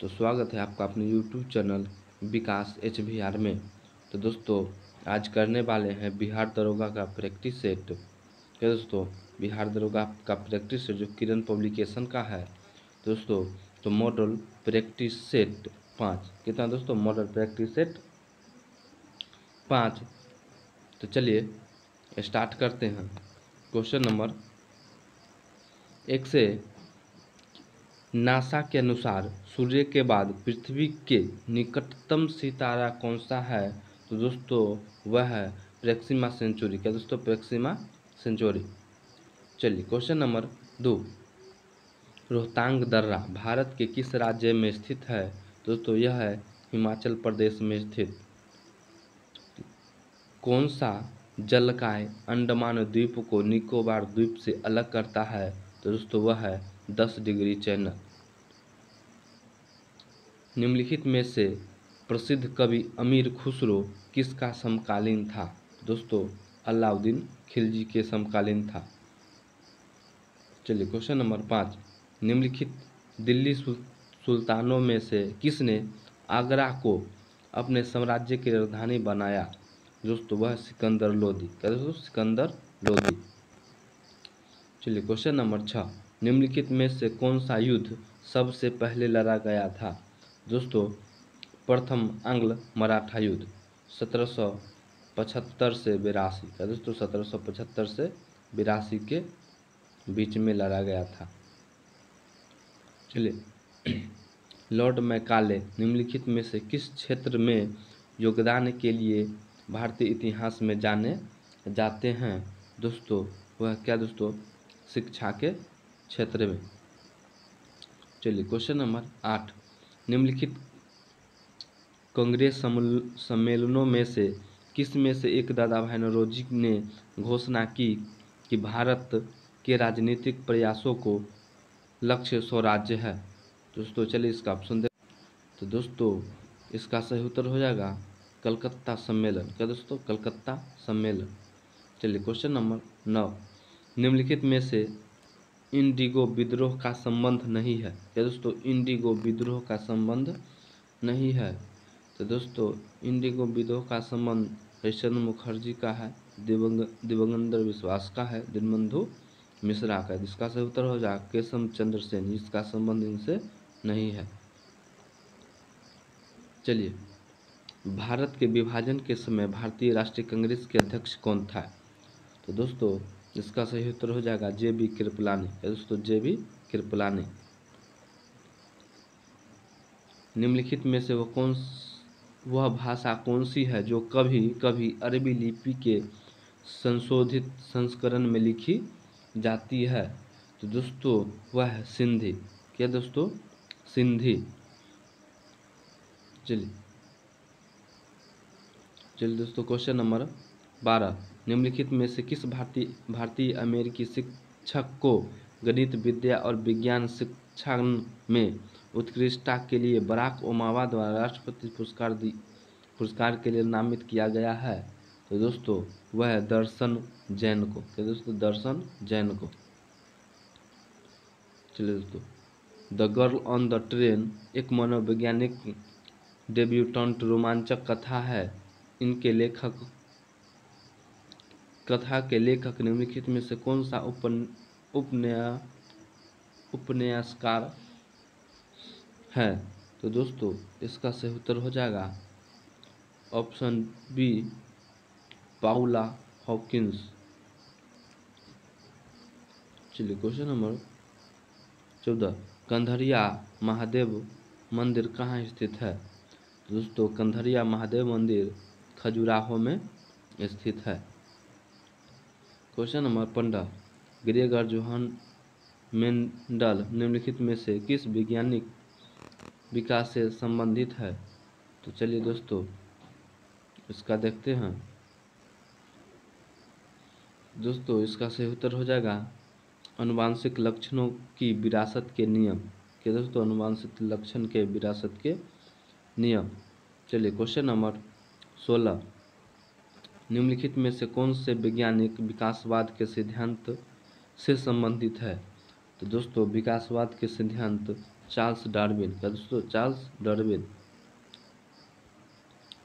तो स्वागत है आपका अपने YouTube चैनल विकास HVR में। तो दोस्तों आज करने वाले हैं बिहार दरोगा का प्रैक्टिस सेट। तो दोस्तों बिहार दरोगा का प्रैक्टिस सेट जो किरण पब्लिकेशन का है दोस्तों, तो मॉडल प्रैक्टिस सेट 5 कितना दोस्तों, मॉडल प्रैक्टिस सेट 5। तो चलिए स्टार्ट करते हैं। क्वेश्चन नंबर 1 से नासा के अनुसार सूर्य के बाद पृथ्वी के निकटतम सितारा कौन सा है? तो दोस्तों वह है प्रोक्सिमा सेंचुरी। क्या दोस्तों, प्रोक्सिमा सेंचुरी। चलिए क्वेश्चन नंबर 2, रोहतांग दर्रा भारत के किस राज्य में स्थित है? दोस्तों यह है हिमाचल प्रदेश में स्थित। कौन सा जलकाय अंडमान द्वीप को निकोबार द्वीप से अलग करता है? तो दोस्तों वह है 10 डिग्री चैनल। निम्नलिखित में से प्रसिद्ध कवि अमीर खुसरो किसका समकालीन था? दोस्तों अलाउद्दीन खिलजी के समकालीन था। चलिए क्वेश्चन नंबर 5, निम्नलिखित दिल्ली सुल्तानों में से किसने आगरा को अपने साम्राज्य की राजधानी बनाया? दोस्तों वह सिकंदर लोदी। क्या दोस्तों, सिकंदर लोदी। चलिए क्वेश्चन नंबर 6, निम्नलिखित में से कौन सा युद्ध सबसे पहले लड़ा गया था? दोस्तों प्रथम आंग्ल मराठा युद्ध 1775 से 82। क्या दोस्तों, 1775 से 82 के बीच में लड़ा गया था। चलिए लॉर्ड मैकाले निम्नलिखित में से किस क्षेत्र में योगदान के लिए भारतीय इतिहास में जाने जाते हैं? दोस्तों वह क्या दोस्तों, शिक्षा के क्षेत्र में। चलिए क्वेश्चन नंबर 8, निम्नलिखित कांग्रेस सम्मेलनों में से किस में से एक दादा भाई नौरोजी ने घोषणा की कि भारत के राजनीतिक प्रयासों को लक्ष्य स्वराज्य है? दोस्तों चलिए इसका ऑप्शन दे। तो दोस्तों इसका सही उत्तर हो जाएगा कलकत्ता सम्मेलन। क्या दोस्तों, कलकत्ता सम्मेलन। चलिए क्वेश्चन नंबर 9, निम्नलिखित में से इंडिगो विद्रोह का संबंध नहीं है? क्या दोस्तों, इंडिगो विद्रोह का संबंध नहीं है? तो दोस्तों इंडिगो विद्रोह का संबंध हरिश्चंद्र मुखर्जी का है, दिवंगत विश्वास का है, दीनबंधु मिश्रा का। जिसका सही उत्तर हो जाएगा केशव चंद्र सेन। इसका संबंध इनसे नहीं है। चलिए भारत के विभाजन के समय भारतीय राष्ट्रीय कांग्रेस के अध्यक्ष कौन था? तो दोस्तों इसका सही उत्तर हो जाएगा JB कृपलानी। दोस्तों JB कृपलानी। निम्नलिखित में से वह भाषा कौन सी है जो कभी कभी अरबी लिपि के संशोधित संस्करण में लिखी जाती है? तो दोस्तों वह है सिंधी। क्या दोस्तों, सिंधी। चलिए दोस्तों क्वेश्चन नंबर 12, निम्नलिखित में से किस भारतीय अमेरिकी शिक्षक को गणित विद्या और विज्ञान शिक्षा में उत्कृष्टता के लिए बराक ओबामा द्वारा राष्ट्रपति पुरस्कार के लिए नामित किया गया है? तो दोस्तों वह है दर्शन जैन को। क्या दोस्तों, दर्शन जैन को। चलिए दोस्तों, the girl on the train एक मनोवैज्ञानिक डेब्यूटेंट रोमांचक कथा है। इनके कथा के लेखक निम्नलिखित में से कौन सा उपन्यासकार है? तो दोस्तों इसका सही उत्तर हो जाएगा ऑप्शन बी, पाउला हॉकिंस। चलिए क्वेश्चन नंबर 14, कंधरिया महादेव मंदिर कहाँ स्थित है? दोस्तों कंधरिया महादेव मंदिर खजुराहो में स्थित है। Question number 15, Gregor Johan Mendel निम्नलिखित में से किस वैज्ञानिक विकास से संबंधित है? तो चलिए दोस्तों इसका देखते हैं। दोस्तों इसका सही उत्तर हो जाएगा आनुवांशिक लक्षणों की विरासत के नियम। के दोस्तों, आनुवांशिक लक्षण के विरासत के नियम। चलिए क्वेश्चन नंबर 16, निम्नलिखित में से कौन से वैज्ञानिक विकासवाद के सिद्धांत से संबंधित है? तो दोस्तों विकासवाद के सिद्धांत चार्ल्स डार्विन। क्या दोस्तों? Charles Darwin.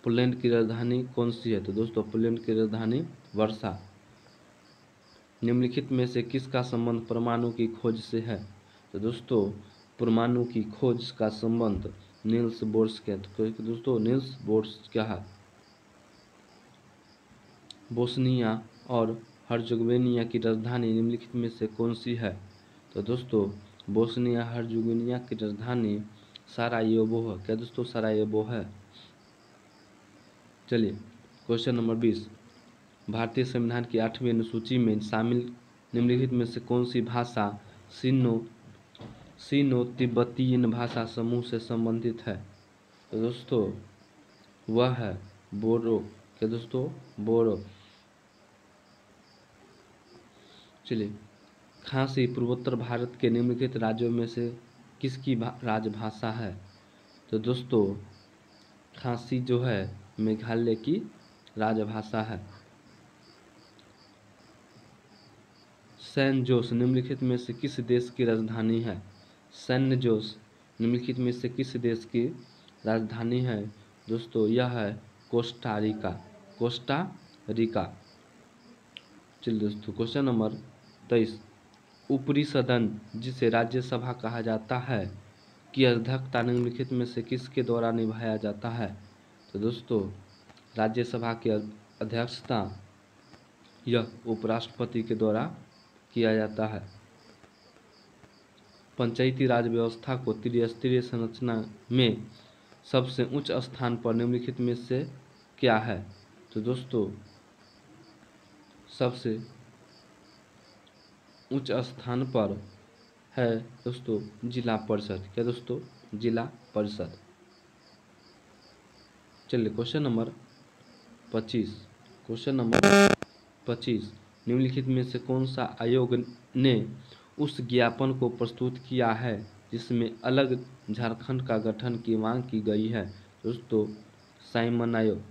पोलैंड की राजधानी कौन सी है? तो दोस्तों पोलैंड की राजधानी वर्सा। निम्नलिखित में से किसका संबंध परमाणु की खोज से है? तो दोस्तों परमाणु की खोज का संबंध नील्स बोर्स के। तो दोस्तों नील्स बोर्स क्या है? बोस्निया और हर्जेगोविना की राजधानी निम्नलिखित में से कौन सी है? तो दोस्तों बोस्निया हर्जेगोविना की राजधानी सरायेवो है। क्या दोस्तों? सरायेवो है। चलिए क्वेश्चन नंबर 20। भारतीय संविधान की 8वीं अनुसूची में शामिल निम्नलिखित में से कौन सी भाषा सिनो तिब्बतीयन भाषा समूह से संबंधित है? तो दोस्तों वह है बोरो। क्या दोस्तों? बोरो। चलिए खासी पूर्वोत्तर भारत के निम्नलिखित राज्यों में से किसकी राजभाषा है? तो दोस्तों खासी जो है मेघालय की राजभाषा है। सैन जोस निम्नलिखित में से किस देश की राजधानी है? सैन जोस निम्नलिखित में से किस देश की राजधानी है? दोस्तों यह है कोस्टा रिका। Costa Rica. चलिए दोस्तों क्वेश्चन नंबर 23। ऊपरी सदन जिसे राज्यसभा कहा जाता है की अध्यक्षता निम्नलिखित में से किसके द्वारा निभाया जाता है? तो दोस्तों राज्यसभा की अध्यक्षता यह उपराष्ट्रपति के द्वारा किया जाता है। पंचायती राज व्यवस्था को त्रिस्तरीय संरचना में सबसे उच्च स्थान पर निम्नलिखित में से क्या है? तो दोस्तों सबसे उच्च स्थान पर है दोस्तों जिला परिषद। क्या दोस्तों? जिला परिषद। चलिए क्वेश्चन नंबर 25। Question number 25। निम्नलिखित में से कौन सा आयोग ने उस ज्ञापन को प्रस्तुत किया है जिसमें अलग झारखंड का गठन की मांग की गई है? दोस्तों साइमन आयोग।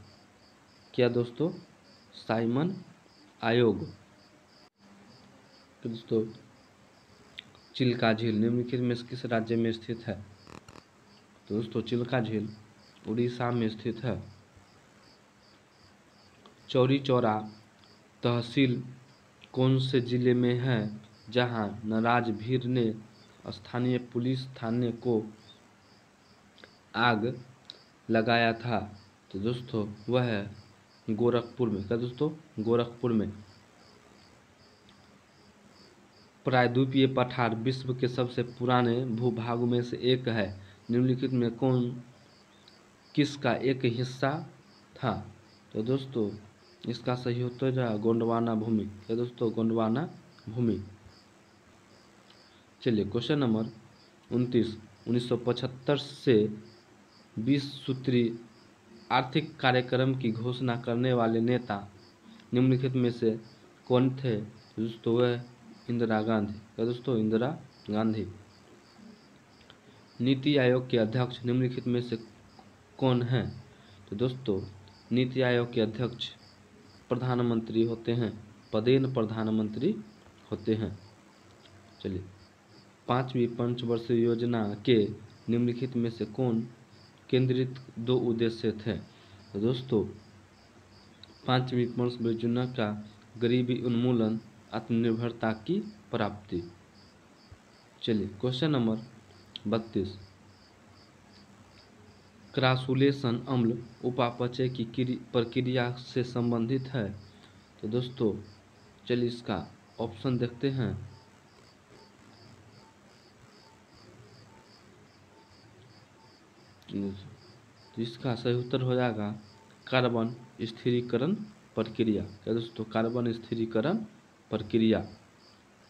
क्या दोस्तों? साइमन आयोग। तो दोस्तों चिल्का झील निम्नलिखित में से किस राज्य में स्थित है? तो दोस्तों चिल्का झील उड़ीसा में स्थित है। चौरी चौरा तहसील कौन से जिले में है जहां नाराज भीड़ ने स्थानीय पुलिस थाने को आग लगाया था? तो दोस्तों वह है गोरखपुर में। क्या दोस्तों? गोरखपुर में। प्रायद्वीपीय पठार विश्व के सबसे पुराने भूभागों में से एक है। निम्नलिखित में किसका एक हिस्सा था? तो दोस्तों इसका सही उत्तर है गोंडवाना भूमि। क्या दोस्तों? गोंडवाना भूमि। चलिए क्वेश्चन नंबर 29। 1975 से 20 सूत्री आर्थिक कार्यक्रम की घोषणा करने वाले नेता निम्नलिखित में से कौन थे? दोस्तों वह इंदिरा गांधी। क्या दोस्तों? इंदिरा गांधी। नीति आयोग के अध्यक्ष निम्नलिखित में से कौन हैं? तो दोस्तों नीति आयोग के अध्यक्ष प्रधानमंत्री होते हैं। पदेन प्रधानमंत्री होते हैं। चलिए 5वीं पंचवर्षीय योजना के निम्नलिखित में से कौन केंद्रित 2 उद्देश्य थे? तो दोस्तों 5वीं पंचवर्षीय योजना का गरीबी उन्मूलन, आत्मनिर्भरता की प्राप्ति। चलिए क्वेश्चन नंबर 32। क्रासुलेशन अम्ल उपापचय की प्रक्रिया से संबंधित है। तो दोस्तों चलिए इसका ऑप्शन देखते हैं। तो इसका सही उत्तर हो जाएगा कार्बन स्थिरीकरण प्रक्रिया। क्या दोस्तों? कार्बन स्थिरीकरण प्रक्रिया।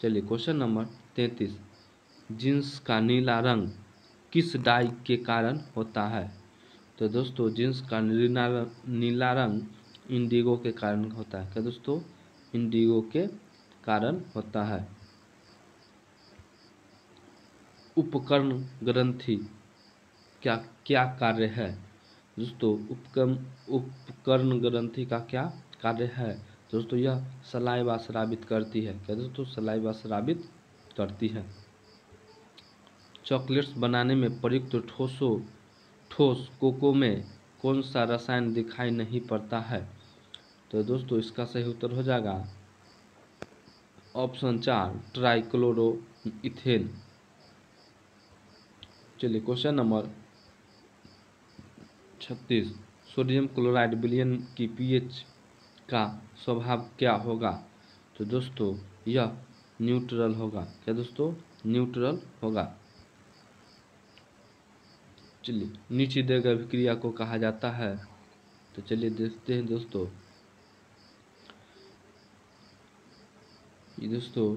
चलिए क्वेश्चन नंबर 33। जींस का नीला रंग किस डाई के कारण होता है? तो दोस्तों जींस का नीला रंग इंडिगो के कारण होता है। क्या दोस्तों? इंडिगो के कारण होता है। उपकर्ण ग्रंथि क्या कार्य है? दोस्तों उपकर्ण ग्रंथि का क्या कार्य है? दोस्तों यह सलाइवा स्रावित करती है। क्या दोस्तों? सलाइवा स्रावित करती है। चॉकलेट्स बनाने में प्रयुक्त ठोस कोको में कौन सा रसायन दिखाई नहीं पड़ता है? तो दोस्तों इसका सही उत्तर हो जाएगा ऑप्शन 4 ट्राइक्लोरो इथेन। चलिए क्वेश्चन नंबर 36, सोडियम क्लोराइड विलयन की पीएच का स्वभाव क्या होगा? तो दोस्तों यह न्यूट्रल होगा। क्या दोस्तों? न्यूट्रल होगा। चलिए नीचे दिए गए अभिक्रिया को कहा जाता है, तो चलिए देखते हैं दोस्तों। ये दोस्तों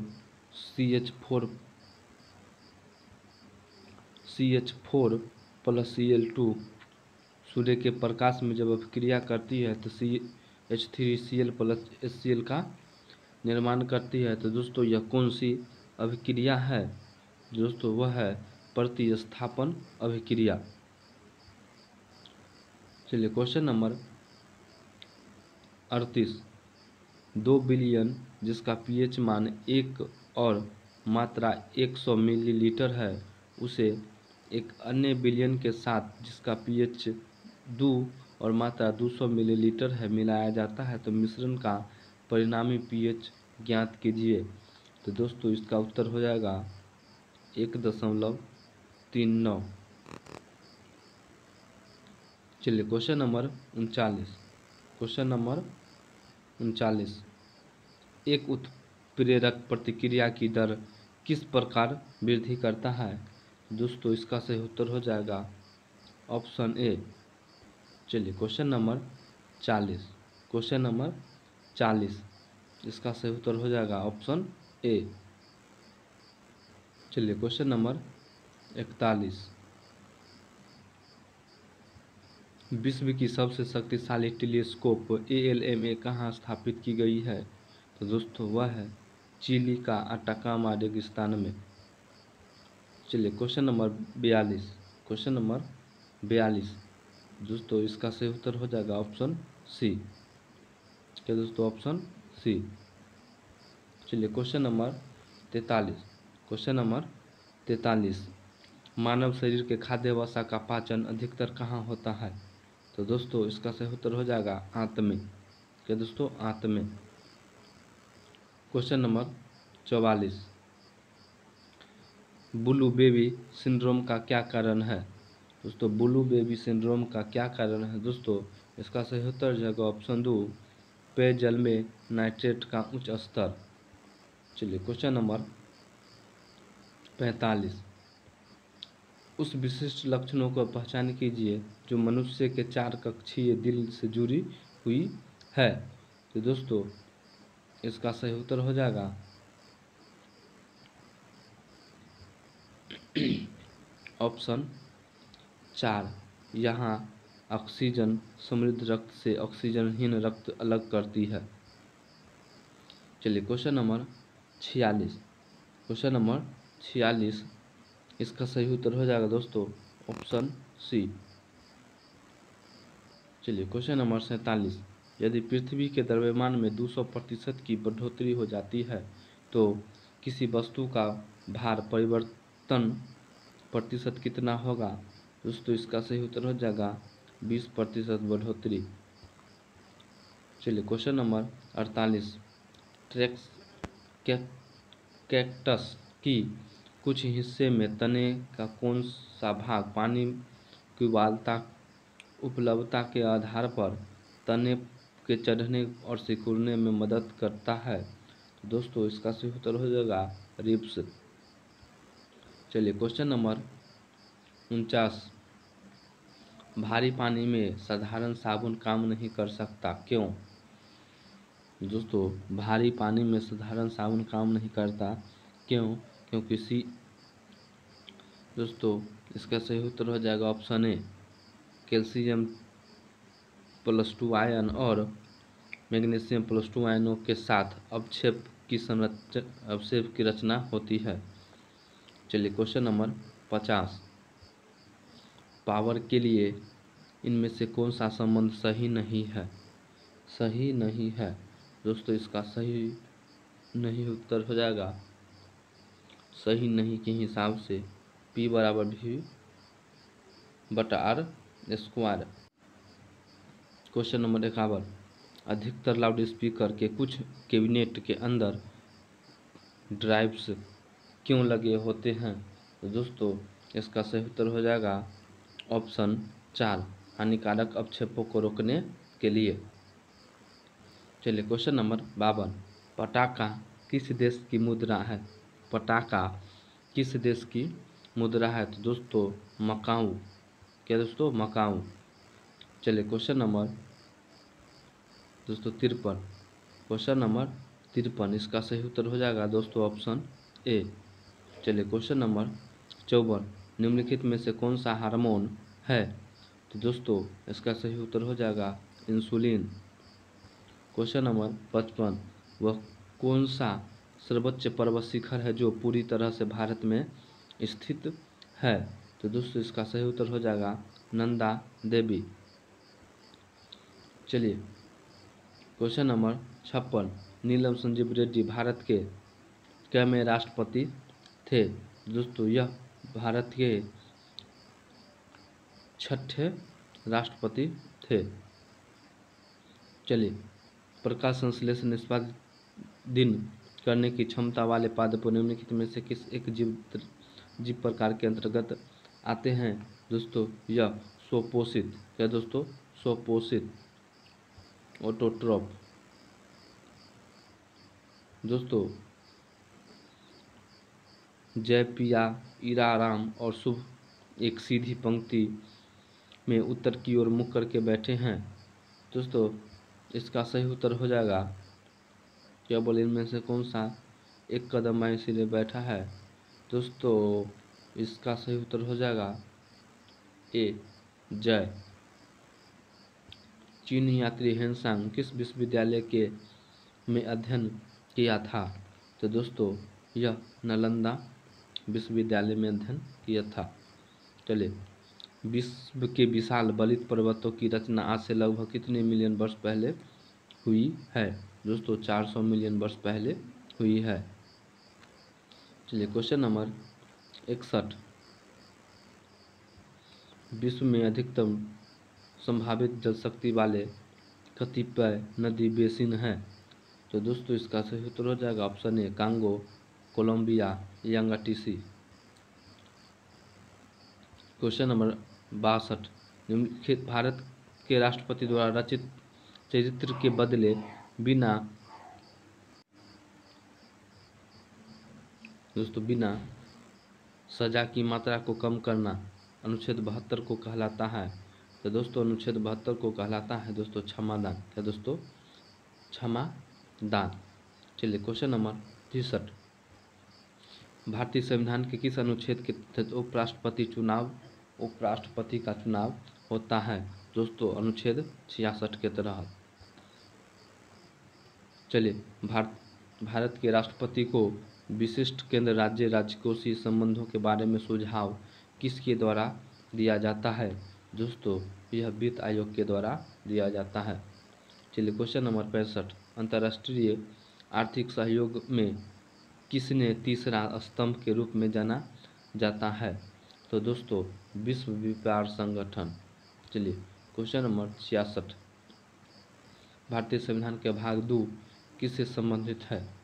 CH4 प्लस Cl2 सूर्य के प्रकाश में जब अभिक्रिया करती है तो CH3Cl प्लस HCl का निर्माण करती है। तो दोस्तों यह कौन सी अभिक्रिया है? दोस्तों वह है प्रतिस्थापन अभिक्रिया। चलिए क्वेश्चन नंबर 38, 2 बिलियन जिसका पीएच मान 1 और मात्रा 100 मिलीलीटर है, उसे एक अन्य बिलियन के साथ जिसका पीएच 2 और मात्रा 200 मिलीलीटर है मिलाया जाता है, तो मिश्रण का परिणामी पीएच ज्ञात कीजिए। तो दोस्तों इसका उत्तर हो जाएगा 1.39। चलिए क्वेश्चन नंबर 39, एक उत्प्रेरक प्रतिक्रिया की दर किस प्रकार वृद्धि करता है? दोस्तों इसका सही उत्तर हो जाएगा ऑप्शन ए। चलिए क्वेश्चन नंबर 40, इसका सही उत्तर हो जाएगा ऑप्शन ए। चलिए क्वेश्चन नंबर 41, विश्व की सबसे शक्तिशाली टेलीस्कोप ALMA कहाँ स्थापित की गई है? तो दोस्तों वह है चिली का अटाकामा रेगिस्तान में। चलिए क्वेश्चन नंबर 42, दोस्तों इसका सही उत्तर हो जाएगा ऑप्शन सी। क्या दोस्तों? Option C. चलिए क्वेश्चन नंबर 43, मानव शरीर के खाद्य वसा का पाचन अधिकतर कहाँ होता है? तो दोस्तों इसका सही उत्तर हो जाएगा आंत में। क्या दोस्तों? आंत में। Question number 44, blue baby syndrome का क्या कारण है? दोस्तों ब्लू बेबी सिंड्रोम का क्या कारण है? दोस्तों इसका सही उत्तर हो जाएगा ऑप्शन 2 पेयजल में नाइट्रेट का उच्च स्तर। चलिए क्वेश्चन नंबर 45, उस विशिष्ट लक्षणों को पहचान कीजिए जो मनुष्य के 4 कक्षीय दिल से जुड़ी हुई है। तो दोस्तों इसका सही उत्तर हो जाएगा ऑप्शन 4, यहाँ ऑक्सीजन समृद्ध रक्त से ऑक्सीजनहीन रक्त अलग करती है। चलिए क्वेश्चन नंबर 46, इसका सही उत्तर हो जाएगा दोस्तों ऑप्शन सी। चलिए क्वेश्चन नंबर 47, यदि पृथ्वी के द्रव्यमान में 200% की बढ़ोतरी हो जाती है तो किसी वस्तु का भार परिवर्तन प्रतिशत कितना होगा? दोस्तों इसका सही उत्तर हो जाएगा 20% बढ़ोतरी। चलिए क्वेश्चन नंबर 48, कैक्टस की कुछ हिस्से में तने का कौन सा भाग पानी की उपलब्धता के आधार पर तने के चढ़ने और सिकुड़ने में मदद करता है? दोस्तों इसका सही उत्तर हो जाएगा रिब्स। चलिए क्वेश्चन नंबर 49, भारी पानी में साधारण साबुन काम नहीं कर सकता, क्यों? दोस्तों भारी पानी में साधारण साबुन काम नहीं करता, क्यों? क्योंकि दोस्तों इसका सही उत्तर हो जाएगा ऑप्शन ए, कैल्शियम +2 आयन और मैग्नीशियम +2 आयनों के साथ अवक्षेप की रचना होती है। चलिए क्वेश्चन नंबर 50, पावर के लिए इनमें से कौन सा संबंध सही नहीं है? दोस्तों इसका सही नहीं उत्तर हो जाएगा, सही नहीं के हिसाब से P बराबर V/R स्क्वायर। क्वेश्चन नंबर 51, अधिकतर लाउड स्पीकर के कुछ कैबिनेट के अंदर ड्राइव्स क्यों लगे होते हैं? तो दोस्तों इसका सही उत्तर हो जाएगा ऑप्शन 4, हानिकारक अवक्षेपों को रोकने के लिए। चलिए क्वेश्चन नंबर 52, पटाखा किस देश की मुद्रा है? पटाखा किस देश की मुद्रा है? तो दोस्तों मकाऊ। क्या दोस्तों? मकाऊ। चलिए क्वेश्चन नंबर दोस्तों 53, क्वेश्चन नंबर 53 इसका सही उत्तर हो जाएगा दोस्तों ऑप्शन ए। चलिए क्वेश्चन नंबर 54, निम्नलिखित में से कौन सा हार्मोन है? तो दोस्तों इसका सही उत्तर हो जाएगा इंसुलिन। क्वेश्चन नंबर 55, वह कौन सा सर्वोच्च पर्वत शिखर है जो पूरी तरह से भारत में स्थित है? तो दोस्तों इसका सही उत्तर हो जाएगा नंदा देवी। चलिए क्वेश्चन नंबर 56, नीलम संजीव रेड्डी भारत के कैवें राष्ट्रपति थे? दोस्तों यह भारत के 6ठे राष्ट्रपति थे। चलिए प्रकाश संश्लेषण निष्पादन करने की क्षमता वाले पादपों निम्नलिखित में से किस एक जीव प्रकार के अंतर्गत आते हैं? दोस्तों यह स्वपोषित। क्या दोस्तों? स्वपोषित ऑटोट्रॉफ। दोस्तों जय पिया, ईराराम और शुभ एक सीधी पंक्ति में उत्तर की ओर मुख करके बैठे हैं। दोस्तों इसका सही उत्तर हो जाएगा, क्या बोले इनमें से कौन सा एक कदम बाएं इसीलिए बैठा है? दोस्तों इसका सही उत्तर हो जाएगा ए जय। चीनी यात्री हेनसांग किस विश्वविद्यालय के में अध्ययन किया था? तो दोस्तों यह नालंदा विश्वविद्यालय में अध्ययन किया था। चलिए विश्व के विशाल बलित पर्वतों की रचना आज से लगभग कितने मिलियन वर्ष पहले हुई है? दोस्तों 400 मिलियन वर्ष पहले हुई है। चलिए क्वेश्चन नंबर 61, विश्व में अधिकतम संभावित जल शक्ति वाले कतिपय नदी बेसिन हैं? तो दोस्तों इसका सही उत्तर हो जाएगा ऑप्शन ए कांगो, कोलंबिया, यांगाटीसी। क्वेश्चन नंबर 62, निम्नलिखित भारत के राष्ट्रपति द्वारा रचित चरित्र के बदले बिना सजा की मात्रा को कम करना अनुच्छेद 72 को कहलाता है? तो दोस्तों अनुच्छेद 72 को कहलाता है दोस्तों क्षमादान। क्या दोस्तों? क्षमादान। चलिए क्वेश्चन नंबर 63, भारतीय संविधान के किस अनुच्छेद के तहत उपराष्ट्रपति का चुनाव होता है? दोस्तों अनुच्छेद 66 के तहत। चलिए भारत के राष्ट्रपति को विशिष्ट केंद्र राज्य राजकोषीय संबंधों के बारे में सुझाव किसके द्वारा दिया जाता है? दोस्तों यह वित्त आयोग के द्वारा दिया जाता है। चलिए क्वेश्चन नंबर 65, अंतर्राष्ट्रीय आर्थिक सहयोग में किसने तीसरा स्तंभ के रूप में जाना जाता है? तो दोस्तों विश्व व्यापार संगठन। चलिए क्वेश्चन नंबर 66, भारतीय संविधान के भाग 2 किससे संबंधित है?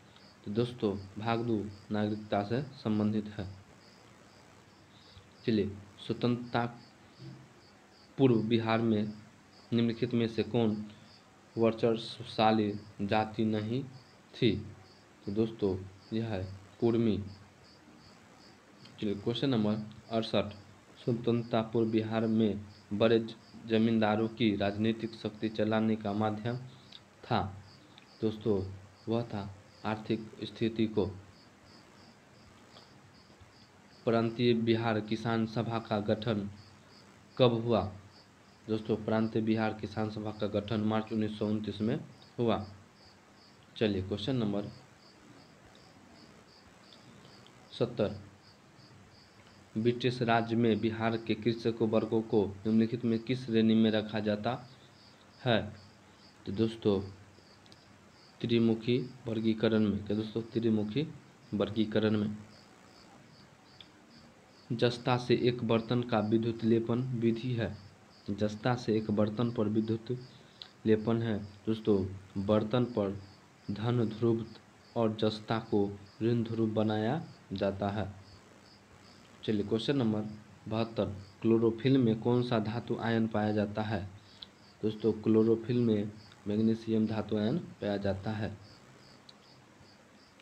तो दोस्तों भाग 2 नागरिकता से संबंधित है। चलिए स्वतंत्रता पूर्व बिहार में निम्नलिखित में से कौन वर्चस्वशाली जाति नहीं थी? तो दोस्तों यह है कुर्मी। चलिए क्वेश्चन नंबर 68, स्वतंत्रता पूर्व बिहार में बड़े जमींदारों की राजनीतिक शक्ति चलाने का माध्यम था? दोस्तों वह था आर्थिक स्थिति को। प्रांतीय बिहार किसान सभा का गठन कब हुआ? दोस्तों प्रांतीय बिहार किसान सभा का गठन मार्च 1929 में हुआ। चलिए क्वेश्चन नंबर 70, ब्रिटिश राज्य में बिहार के कृषकों वर्गों को निम्नलिखित में किस श्रेणी में रखा जाता है? तो दोस्तों त्रिमुखी वर्गीकरण में। क्या दोस्तों? त्रिमुखी वर्गीकरण में। जस्ता से एक बर्तन का विद्युत लेपन विधि है। जस्ता से एक बर्तन पर विद्युत लेपन है दोस्तों। बर्तन पर धन ध्रुव और जस्ता को ऋण ध्रुव बनाया जाता है। चलिए क्वेश्चन नंबर 72, क्लोरोफिल में कौन सा धातु आयन पाया जाता है। दोस्तों क्लोरोफिल में मैग्नीशियम धातु आयन पाया जाता है।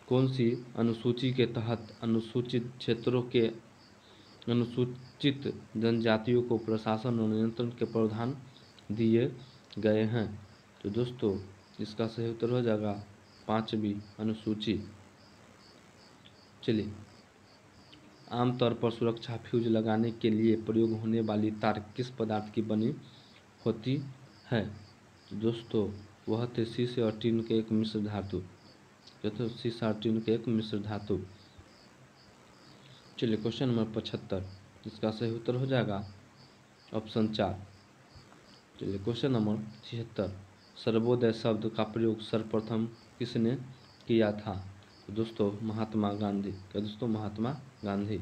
कौन सी अनुसूची के तहत अनुसूचित क्षेत्रों के अनुसूचित जनजातियों को प्रशासन और नियंत्रण के प्रावधान दिए गए हैं। तो दोस्तों इसका सही उत्तर हो जाएगा 5वीं अनुसूची। चलिए, आमतौर पर सुरक्षा फ्यूज लगाने के लिए प्रयोग होने वाली तार किस पदार्थ की बनी होती है। तो दोस्तों वह थे शीशे और टीन के एक मिश्र धातु। तो शीशा और टीन के एक मिश्र धातु। चलिए क्वेश्चन नंबर 75, इसका सही उत्तर हो जाएगा ऑप्शन 4। चलिए क्वेश्चन नंबर 76, सर्वोदय शब्द का प्रयोग सर्वप्रथम किसने किया था। तो दोस्तों महात्मा गांधी। क्या दोस्तों महात्मा गांधी।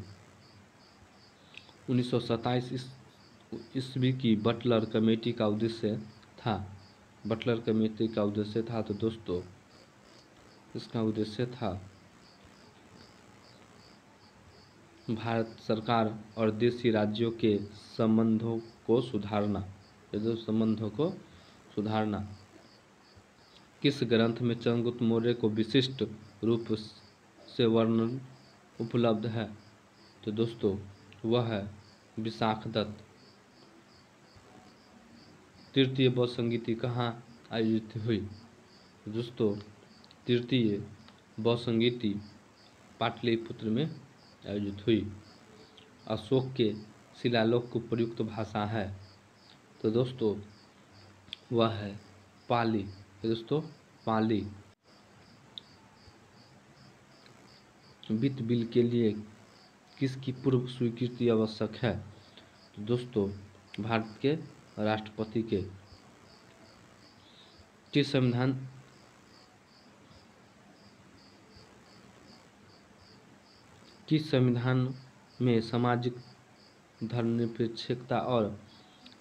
1927 ईस्वी की बटलर कमेटी का उद्देश्य था। बटलर कमेटी का उद्देश्य था तो दोस्तों इसका उद्देश्य था भारत सरकार और देशी राज्यों के संबंधों को सुधारना। ये संबंधों को सुधारना। किस ग्रंथ में चंद्रगुप्त मौर्य को विशिष्ट रूप से वर्णन उपलब्ध है। तो दोस्तों वह है विशाखदत्त। तृतीय बौद्ध संगीति कहाँ आयोजित हुई। दोस्तों तृतीय बौद्ध संगीति पाटलिपुत्र में आयोजित हुई। अशोक के शिलालेख को प्रयुक्त भाषा है। तो दोस्तों वह है पाली। दोस्तों पाली। वित्त बिल के लिए किसकी पूर्व स्वीकृति आवश्यक है। तो दोस्तों भारत के राष्ट्रपति के। किस संविधान में सामाजिक धर्मनिरपेक्षता और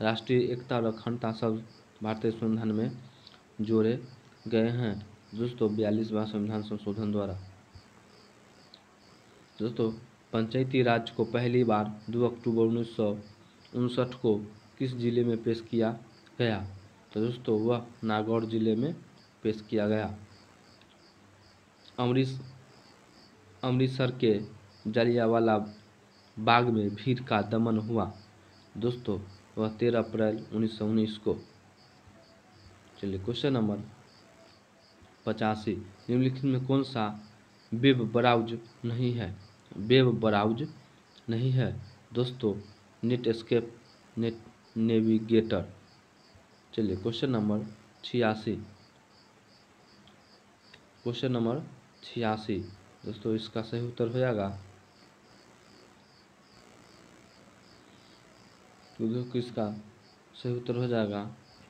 राष्ट्रीय एकता और अखंडता शब्द भारतीय संविधान में जोड़े गए हैं। दोस्तों 42वां संविधान संशोधन द्वारा। दोस्तों पंचायती राज को पहली बार 2 अक्टूबर 1959 को किस जिले में पेश किया गया। तो दोस्तों वह नागौर जिले में पेश किया गया। अमृतसर के जलियांवाला बाग में भीड़ का दमन हुआ। दोस्तों वह 13 अप्रैल 1919 को। चलिए क्वेश्चन नंबर 85, निम्नलिखित में कौन सा वेब ब्राउज नहीं है। वेब ब्राउज नहीं है दोस्तों नेटस्केप नेविगेटर। चलिए क्वेश्चन नंबर 86। क्वेश्चन नंबर 86 दोस्तों इसका सही उत्तर हो जाएगा किसका सही उत्तर हो जाएगा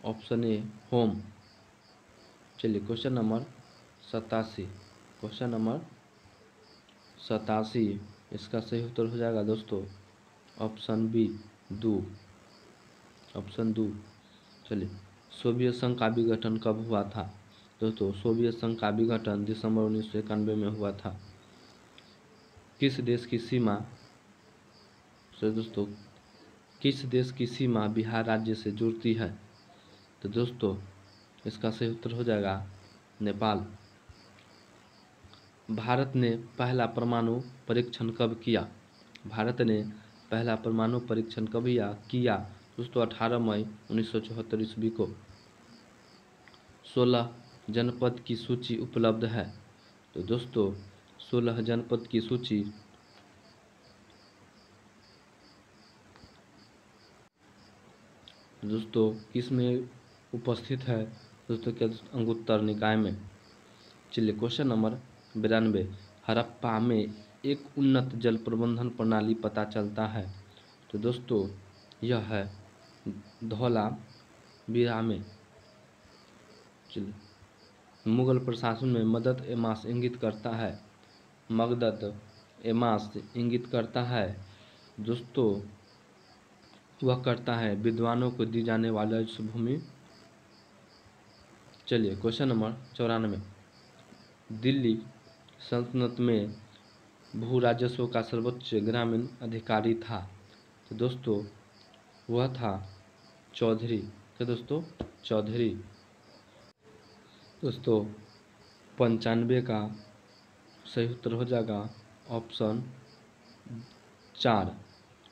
ऑप्शन ए होम। चलिए क्वेश्चन नंबर 87। क्वेश्चन नंबर 87 इसका सही उत्तर हो जाएगा दोस्तों ऑप्शन बी दो। ऑप्शन 2। चलिए सोवियत संघ का विघटन कब हुआ था। दोस्तों सोवियत संघ का विघटन दिसंबर 1991 में हुआ था। किस देश की सीमा दोस्तों किस देश की सीमा बिहार राज्य से जुड़ती है। तो दोस्तों इसका सही उत्तर हो जाएगा नेपाल। भारत ने पहला परमाणु परीक्षण कब किया। भारत ने पहला परमाणु परीक्षण कब किया दोस्तों 18 मई 1974 ईस्वी को। 16 जनपद की सूची उपलब्ध है। तो दोस्तों 16 जनपद की सूची दोस्तों किसमें उपस्थित है दोस्तों क्या अंगुत्तर निकाय में। चलिए क्वेश्चन नंबर 92, हड़प्पा में एक उन्नत जल प्रबंधन प्रणाली पता चलता है। तो दोस्तों यह है धौलावीरा में। चलिए मुगल प्रशासन में मदद ए मास इंगित करता है। मगदत ए मास इंगित करता है दोस्तों वह करता है विद्वानों को दी जाने वाली उस भूमि। चलिए क्वेश्चन नंबर 94, दिल्ली सल्तनत में भू राजस्व का सर्वोच्च ग्रामीण अधिकारी था। तो दोस्तों वह था चौधरी। क्या दोस्तों? चौधरी। दोस्तों 95 का सही उत्तर हो जाएगा ऑप्शन 4।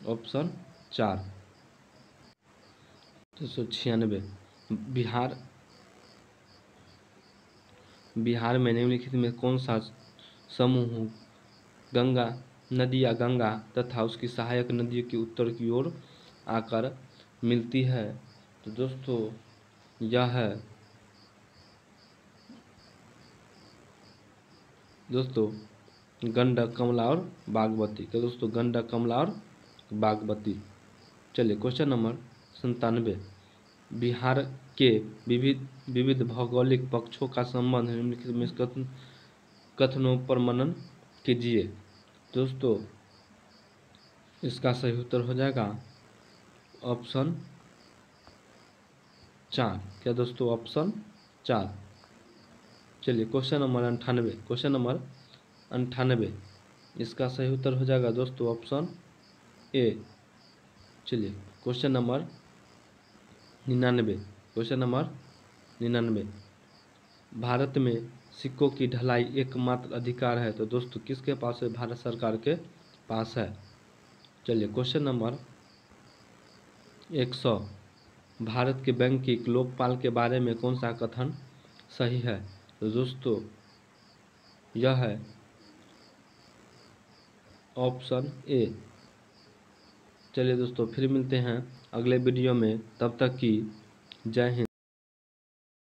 ऑप्शन 4। 296, बिहार में निम्नलिखित में कौन सा समूह गंगा नदी या गंगा तथा उसकी सहायक नदियों की उत्तर की ओर आकर मिलती है? तो दोस्तों यह है गंडक, कमला और बागमती। क्या दोस्तों? गंडक, कमला और बागमती। चलिए क्वेश्चन नंबर 97, बिहार के विविध भौगोलिक पक्षों का संबंध निम्नलिखित में कथनों पर मनन कीजिए। दोस्तों इसका सही उत्तर हो जाएगा ऑप्शन 4। क्या दोस्तों? ऑप्शन 4। चलिए क्वेश्चन नंबर 98, क्वेश्चन नंबर 98, इसका सही उत्तर हो जाएगा दोस्तों ऑप्शन ए। चलिए question number 99, question number 99, Bharat में सिक्कों की ढलाई एकमात्र अधिकार है। तो दोस्तों किसके पास है? भारत सरकार के पास है। चलिए क्वेश्चन नंबर 100, भारत के बैंकिंग लोकपाल के बारे में कौन सा कथन सही है? तो दोस्तों यह है ऑप्शन ए। चलिए दोस्तों फिर मिलते हैं अगले वीडियो में, तब तक की जय हिंद।